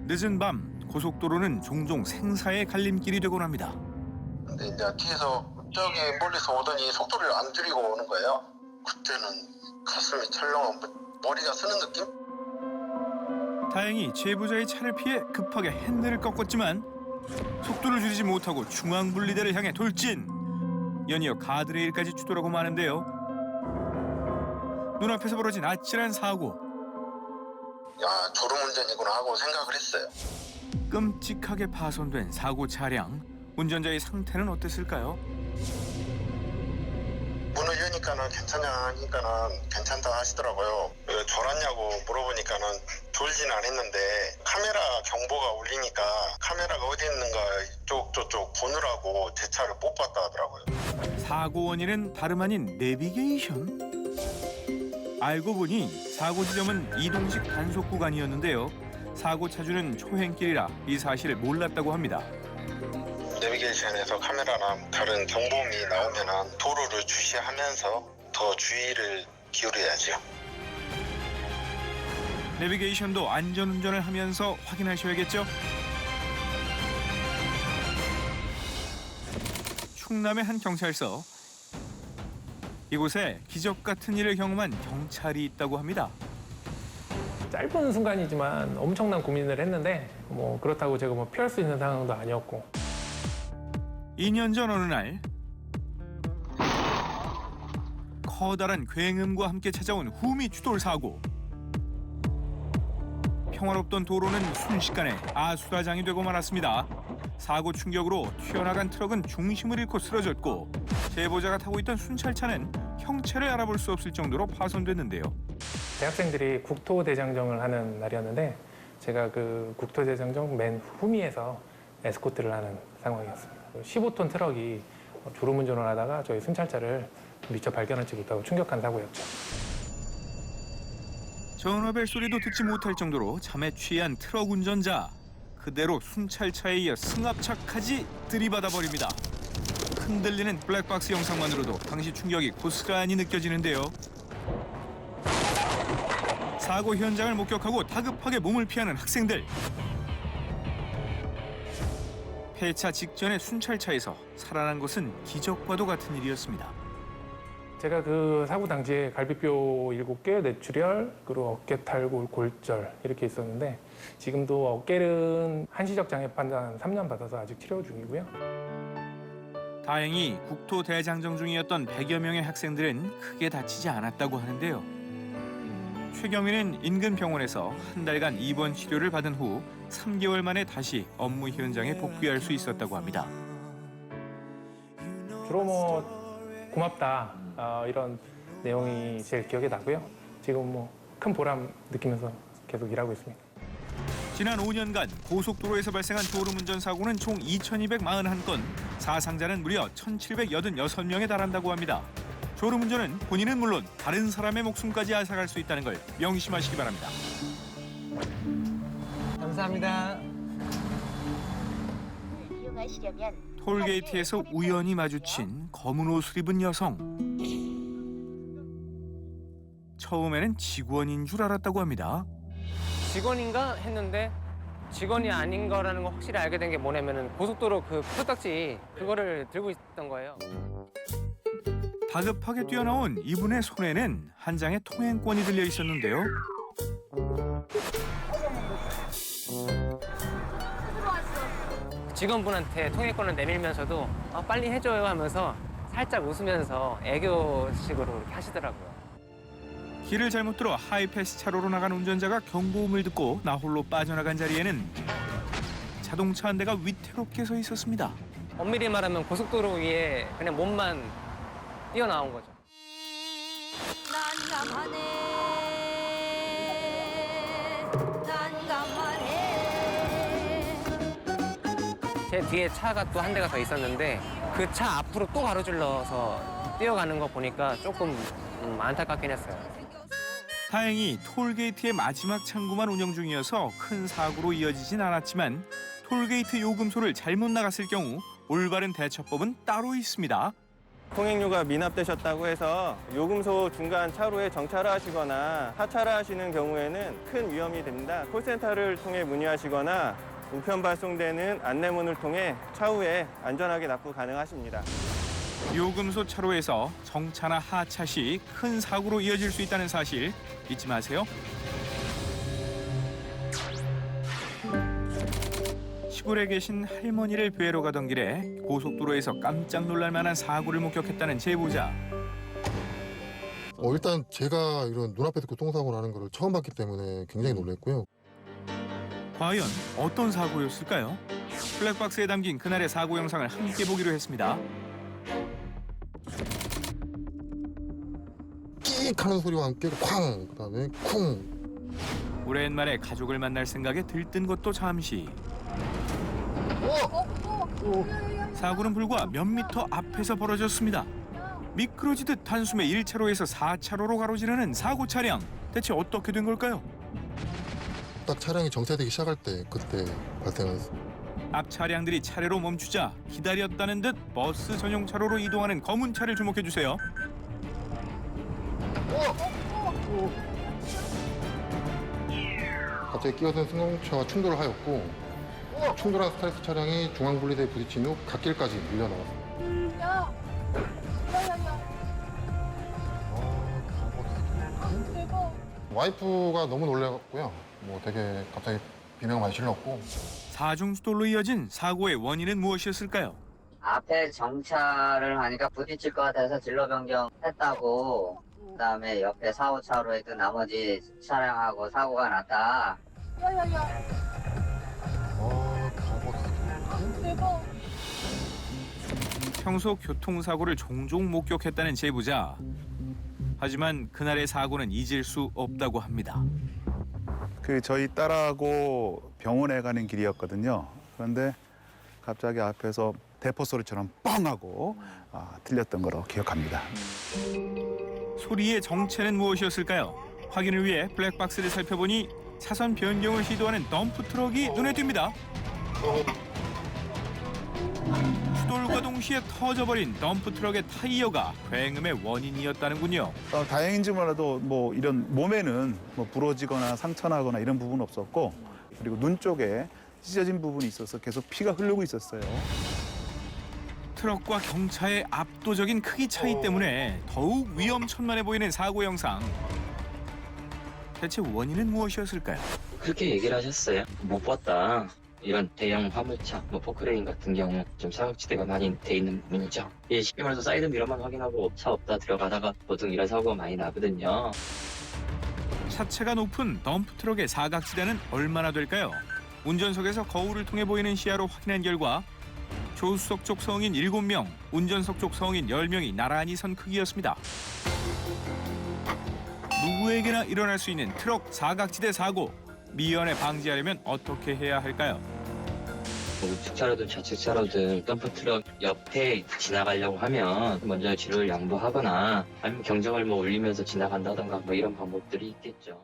늦은 밤 고속도로는 종종 생사의 갈림길이 되곤 합니다. 근데 이제 뒤에서 저기 멀리서 오더니 속도를 안 줄이고 오는 거예요. 그때는 가슴이 철렁하고 머리가 쓰는 느낌? 다행히 제보자의 차를 피해 급하게 핸들을 꺾었지만 속도를 줄이지 못하고 중앙분리대를 향해 돌진. 연이어 가드레일까지 추돌하고 마는데요. 눈앞에서 벌어진 아찔한 사고. 야, 졸음운전이구나 하고 생각을 했어요. 끔찍하게 파손된 사고 차량. 운전자의 상태는 어땠을까요? 문을 여니까는 괜찮냐 하니까는 괜찮다 하시더라고요. 왜 졸았냐고 물어보니까는 졸진 않았는데 카메라 경보가 울리니까 카메라가 어디 있는가 이쪽 보느라고 제 차를 못 봤다 하더라고요. 사고 원인은 다름 아닌 내비게이션? 알고 보니 사고 지점은 이동식 단속 구간이었는데요. 사고 차주는 초행길이라 이 사실을 몰랐다고 합니다. 내비게이션에서 카메라나 다른 경보음이 나오면은 도로를 주시하면서 더 주의를 기울여야죠. 내비게이션도 안전운전을 하면서 확인하셔야겠죠? 충남의 한 경찰서. 이곳에 기적 같은 일을 경험한 경찰이 있다고 합니다. 짧은 순간이지만 엄청난 고민을 했는데 뭐 그렇다고 제가 뭐 피할 수 있는 상황도 아니었고. 2년 전 어느 날 커다란 굉음과 함께 찾아온 후미 추돌 사고. 평화롭던 도로는 순식간에 아수라장이 되고 말았습니다. 사고 충격으로 튀어나간 트럭은 중심을 잃고 쓰러졌고 제보자가 타고 있던 순찰차는 형체를 알아볼 수 없을 정도로 파손됐는데요. 대학생들이 국토대장정을 하는 날이었는데 제가 그 국토대장정 맨 후미에서 에스코트를 하는 상황이었습니다. 15톤 트럭이 졸음운전을 하다가 저희 순찰차를 미처 발견하지 못하고 충격한 사고였죠. 전화벨 소리도 듣지 못할 정도로 잠에 취한 트럭 운전자. 그대로 순찰차에 이어 승합차까지 들이받아 버립니다. 흔들리는 블랙박스 영상만으로도 당시 충격이 고스란히 느껴지는데요. 사고 현장을 목격하고 다급하게 몸을 피하는 학생들. 폐차 직전의 순찰차에서 살아난 것은 기적과도 같은 일이었습니다. 제가 그 사고 당시에 갈비뼈 7개, 뇌출혈, 그리고 어깨 탈골, 골절 이렇게 있었는데 지금도 어깨는 한시적 장애 판단 3년 받아서 아직 치료 중이고요. 다행히 국토대장정 중이었던 100여 명의 학생들은 크게 다치지 않았다고 하는데요. 최경위는 인근 병원에서 한 달간 입원 치료를 받은 후 3개월 만에 다시 업무 현장에 복귀할 수 있었다고 합니다. 주로 뭐 고맙다 이런 내용이 제일 기억에 나고요. 지금 뭐 큰 보람 느끼면서 계속 일하고 있습니다. 지난 5년간 고속도로에서 발생한 졸음운전 사고는 총 2,241건, 사상자는 무려 1,786명에 달한다고 합니다. 졸음운전은 본인은 물론 다른 사람의 목숨까지 앗아갈 수 있다는 걸 명심하시기 바랍니다. 감사합니다. 이용하시려면 톨게이트에서 우연히 마주친 검은 옷을 입은 여성. 처음에는 직원인 줄 알았다고 합니다. 직원인가 했는데 직원이 아닌 거라는 거 확실히 알게 된 게 뭐냐면은 고속도로 그 표딱지 그거를 들고 있던 거예요. 다급하게 뛰어나온 이분의 손에는 한 장의 통행권이 들려 있었는데요. 직원분한테 통행권을 내밀면서도 빨리 해줘요 하면서 살짝 웃으면서 애교식으로 이렇게 하시더라고요. 길을 잘못 들어 하이패스 차로로 나간 운전자가 경보음을 듣고 나홀로 빠져나간 자리에는 자동차 한 대가 위태롭게 서 있었습니다. 엄밀히 말하면 고속도로 위에 그냥 몸만 뛰어나온 거죠. 제 뒤에 차가 또 한 대가 더 있었는데 그 차 앞으로 또 가로질러서 뛰어가는 거 보니까 조금 안타깝긴 했어요. 다행히 톨게이트의 마지막 창구만 운영 중이어서 큰 사고로 이어지진 않았지만 톨게이트 요금소를 잘못 나갔을 경우 올바른 대처법은 따로 있습니다. 통행료가 미납되셨다고 해서 요금소 중간 차로에 정차를 하시거나 하차를 하시는 경우에는 큰 위험이 됩니다. 콜센터를 통해 문의하시거나 우편 발송되는 안내문을 통해 차후에 안전하게 납부 가능하십니다. 요금소 차로에서 정차나 하차 시 큰 사고로 이어질 수 있다는 사실 잊지 마세요. 시골에 계신 할머니를 뵈러 가던 길에 고속도로에서 깜짝 놀랄 만한 사고를 목격했다는 제보자. 일단 제가 이런 눈앞에서 교통사고 나는 걸 처음 봤기 때문에 굉장히 놀랐고요. 과연 어떤 사고였을까요? 블랙박스에 담긴 그날의 사고 영상을 함께 보기로 했습니다. 끼익 하는 소리와 함께 쾅! 그다음에 쿵! 오랜만에 가족을 만날 생각에 들뜬 것도 잠시. 사고는 불과 몇 미터 앞에서 벌어졌습니다. 미끄러지듯 단숨에 1차로에서 4차로로 가로지르는 사고 차량. 대체 어떻게 된 걸까요? 딱 차량이 정차되기 시작할 때 그때 발생했습니다. 앞 차량들이 차례로 멈추자 기다렸다는 듯 버스 전용 차로로 이동하는 검은 차를 주목해 주세요. 갑자기 끼어든 승용차와 충돌을 하였고 충돌한 스타렉스 차량이 중앙분리대에 부딪힌 후 갓길까지 밀려나왔습니다. 와이프가 너무 놀라고요. 되게 갑자기 비명을 많이 질렀고. 사중수돌로 이어진 사고의 원인은 무엇이었을까요? 앞에 정차를 하니까 부딪힐 것 같아서 진로 변경했다고. 그다음에 옆에 4, 5차로에도 나머지 차량하고 사고가 났다. 평소 교통사고를 종종 목격했다는 제보자. 하지만 그날의 사고는 잊을 수 없다고 합니다. 저희 딸하고 병원에 가는 길이었거든요. 그런데 갑자기 앞에서 대포 소리처럼 뻥 하고 들렸던 거로 기억합니다. 소리의 정체는 무엇이었을까요? 확인을 위해 블랙박스를 살펴보니 차선 변경을 시도하는 덤프 트럭이 눈에 띕니다. 수돌과 동시에 터져버린 덤프 트럭의 타이어가 굉음의 원인이었다는군요. 다행인지 몰라도 이런 몸에는 부러지거나 상처나거나 이런 부분은 없었고, 그리고 눈 쪽에 찢어진 부분이 있어서 계속 피가 흐르고 있었어요. 트럭과 경차의 압도적인 크기 차이 때문에 더욱 위험천만해 보이는 사고 영상. 대체 원인은 무엇이었을까요? 그렇게 얘기를 하셨어요. 못 봤다. 이런 대형 화물차, 포크레인 같은 경우 좀 사각지대가 많이 돼 있는 부분이죠. 쉽게 말해서 사이드 미러만 확인하고 차 없다 들어가다가 보통 이런 사고가 많이 나거든요. 차체가 높은 덤프 트럭의 사각지대는 얼마나 될까요? 운전석에서 거울을 통해 보이는 시야로 확인한 결과 조수석 쪽 성인 7명, 운전석 쪽 성인 10명이 나란히 선 크기였습니다. 누구에게나 일어날 수 있는 트럭 사각지대 사고. 미연에 방지하려면 어떻게 해야 할까요? 우측차로든 좌측차로든 덤프트럭 옆에 지나가려고 하면 먼저 뒤를 양보하거나 아니면 경적을 울리면서 지나간다던가 이런 방법들이 있겠죠.